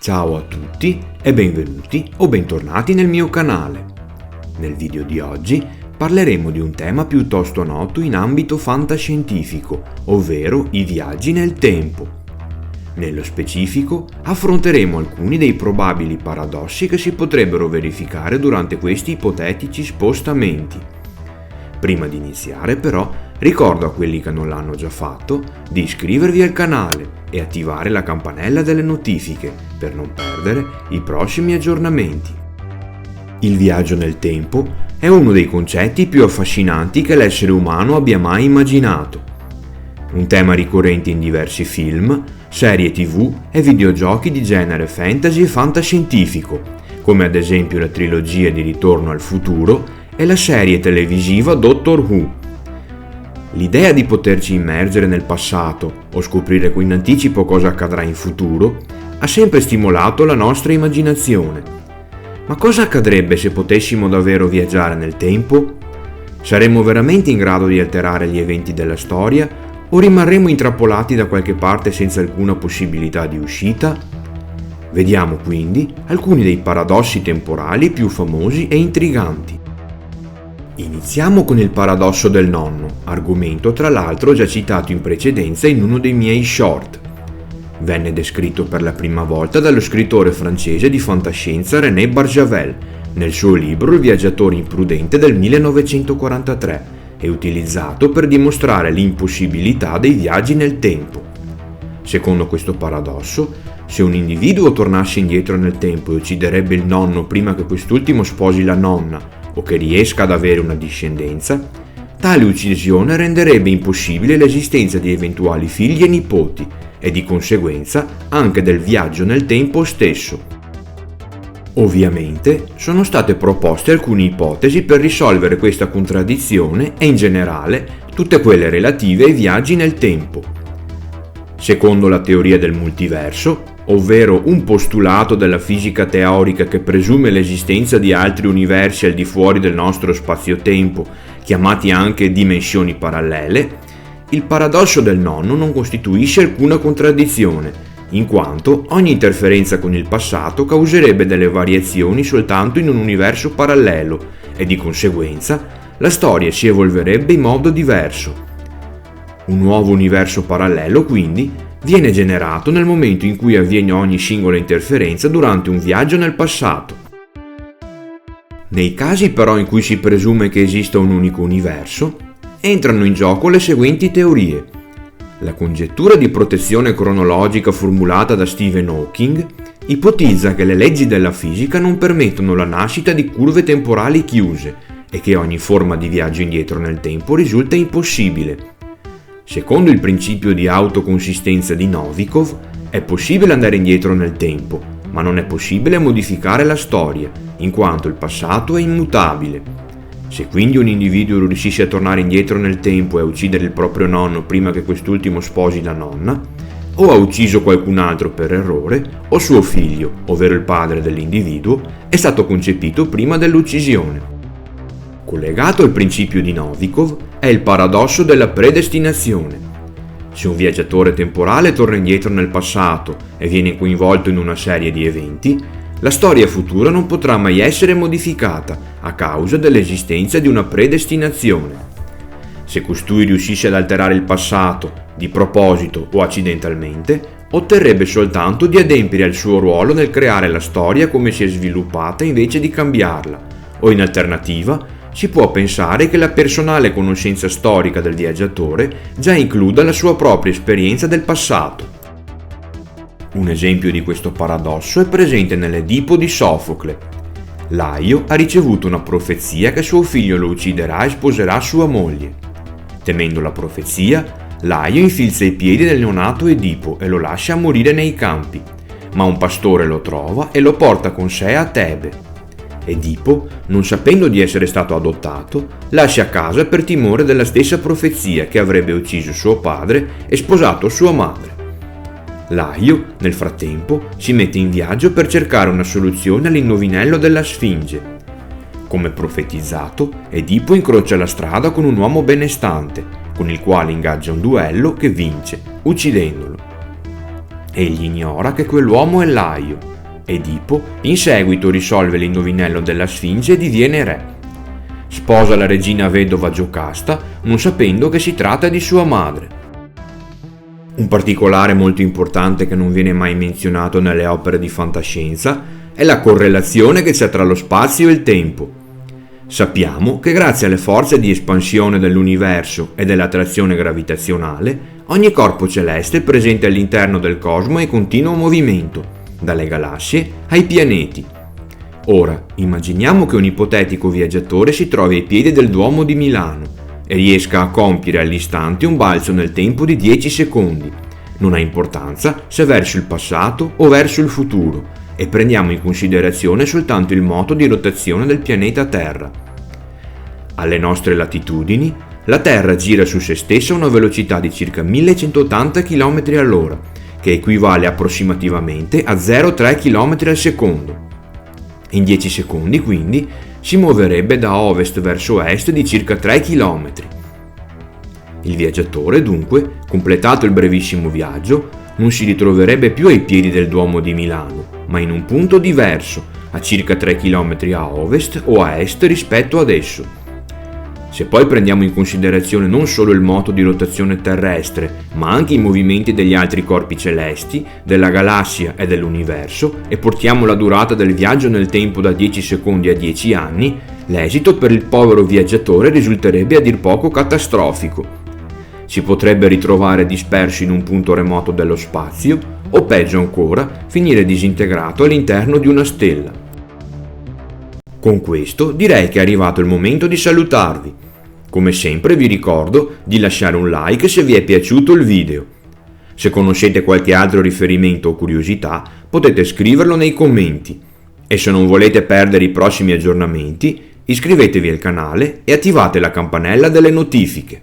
Ciao a tutti e benvenuti o bentornati nel mio canale. Nel video di oggi parleremo di un tema piuttosto noto in ambito fantascientifico, ovvero i viaggi nel tempo. Nello specifico affronteremo alcuni dei probabili paradossi che si potrebbero verificare durante questi ipotetici spostamenti. Prima di iniziare però ricordo a quelli che non l'hanno già fatto di iscrivervi al canale e attivare la campanella delle notifiche per non perdere i prossimi aggiornamenti. Il viaggio nel tempo è uno dei concetti più affascinanti che l'essere umano abbia mai immaginato. Un tema ricorrente in diversi film, serie TV e videogiochi di genere fantasy e fantascientifico, come ad esempio la trilogia di Ritorno al futuro e la serie televisiva Doctor Who. L'idea di poterci immergere nel passato o scoprire in anticipo cosa accadrà in futuro ha sempre stimolato la nostra immaginazione. Ma cosa accadrebbe se potessimo davvero viaggiare nel tempo? Saremmo veramente in grado di alterare gli eventi della storia o rimarremo intrappolati da qualche parte senza alcuna possibilità di uscita? Vediamo quindi alcuni dei paradossi temporali più famosi e intriganti. Iniziamo con il paradosso del nonno, argomento tra l'altro già citato in precedenza in uno dei miei short. Venne descritto per la prima volta dallo scrittore francese di fantascienza René Barjavel nel suo libro Il viaggiatore imprudente del 1943 e utilizzato per dimostrare l'impossibilità dei viaggi nel tempo. Secondo questo paradosso, se un individuo tornasse indietro nel tempo e ucciderebbe il nonno prima che quest'ultimo sposi la nonna o che riesca ad avere una discendenza, tale uccisione renderebbe impossibile l'esistenza di eventuali figli e nipoti e di conseguenza anche del viaggio nel tempo stesso. Ovviamente sono state proposte alcune ipotesi per risolvere questa contraddizione e in generale tutte quelle relative ai viaggi nel tempo. Secondo la teoria del multiverso, ovvero un postulato della fisica teorica che presume l'esistenza di altri universi al di fuori del nostro spazio-tempo, chiamati anche dimensioni parallele, il paradosso del nonno non costituisce alcuna contraddizione, in quanto ogni interferenza con il passato causerebbe delle variazioni soltanto in un universo parallelo e di conseguenza la storia si evolverebbe in modo diverso. Un nuovo universo parallelo, quindi, viene generato nel momento in cui avviene ogni singola interferenza durante un viaggio nel passato. Nei casi però in cui si presume che esista un unico universo, entrano in gioco le seguenti teorie. La congettura di protezione cronologica formulata da Stephen Hawking ipotizza che le leggi della fisica non permettono la nascita di curve temporali chiuse e che ogni forma di viaggio indietro nel tempo risulta impossibile. Secondo il principio di autoconsistenza di Novikov, è possibile andare indietro nel tempo, ma non è possibile modificare la storia, in quanto il passato è immutabile. Se quindi un individuo riuscisse a tornare indietro nel tempo e a uccidere il proprio nonno prima che quest'ultimo sposi la nonna, o ha ucciso qualcun altro per errore, o suo figlio, ovvero il padre dell'individuo, è stato concepito prima dell'uccisione. Collegato al principio di Novikov è il paradosso della predestinazione. Se un viaggiatore temporale torna indietro nel passato e viene coinvolto in una serie di eventi, la storia futura non potrà mai essere modificata a causa dell'esistenza di una predestinazione. Se costui riuscisse ad alterare il passato, di proposito o accidentalmente, otterrebbe soltanto di adempiere al suo ruolo nel creare la storia come si è sviluppata invece di cambiarla, o in alternativa si può pensare che la personale conoscenza storica del viaggiatore già includa la sua propria esperienza del passato. Un esempio di questo paradosso è presente nell'Edipo di Sofocle. Laio ha ricevuto una profezia che suo figlio lo ucciderà e sposerà sua moglie. Temendo la profezia, Laio infilza i piedi del neonato Edipo e lo lascia morire nei campi, ma un pastore lo trova e lo porta con sé a Tebe. Edipo, non sapendo di essere stato adottato, lascia casa per timore della stessa profezia che avrebbe ucciso suo padre e sposato sua madre. Laio, nel frattempo, si mette in viaggio per cercare una soluzione all'indovinello della Sfinge. Come profetizzato, Edipo incrocia la strada con un uomo benestante, con il quale ingaggia un duello che vince, uccidendolo. Egli ignora che quell'uomo è Laio, Edipo in seguito risolve l'indovinello della Sfinge e diviene re. Sposa la regina vedova Giocasta, non sapendo che si tratta di sua madre. Un particolare molto importante che non viene mai menzionato nelle opere di fantascienza è la correlazione che c'è tra lo spazio e il tempo. Sappiamo che grazie alle forze di espansione dell'universo e dell'attrazione gravitazionale, ogni corpo celeste presente all'interno del cosmo è in continuo movimento, dalle galassie ai pianeti. Ora, immaginiamo che un ipotetico viaggiatore si trovi ai piedi del Duomo di Milano e riesca a compiere all'istante un balzo nel tempo di 10 secondi. Non ha importanza se verso il passato o verso il futuro, e prendiamo in considerazione soltanto il moto di rotazione del pianeta Terra. Alle nostre latitudini, la Terra gira su se stessa a una velocità di circa 1180 km all'ora, che equivale approssimativamente a 0,3 km al secondo. In 10 secondi, quindi, si muoverebbe da ovest verso est di circa 3 km. Il viaggiatore, dunque, completato il brevissimo viaggio, non si ritroverebbe più ai piedi del Duomo di Milano, ma in un punto diverso, a circa 3 km a ovest o a est rispetto ad esso. Se poi prendiamo in considerazione non solo il moto di rotazione terrestre, ma anche i movimenti degli altri corpi celesti, della galassia e dell'universo, e portiamo la durata del viaggio nel tempo da 10 secondi a 10 anni, l'esito per il povero viaggiatore risulterebbe a dir poco catastrofico. Si potrebbe ritrovare disperso in un punto remoto dello spazio, o peggio ancora, finire disintegrato all'interno di una stella. Con questo direi che è arrivato il momento di salutarvi. Come sempre vi ricordo di lasciare un like se vi è piaciuto il video. Se conoscete qualche altro riferimento o curiosità, potete scriverlo nei commenti. E se non volete perdere i prossimi aggiornamenti, iscrivetevi al canale e attivate la campanella delle notifiche.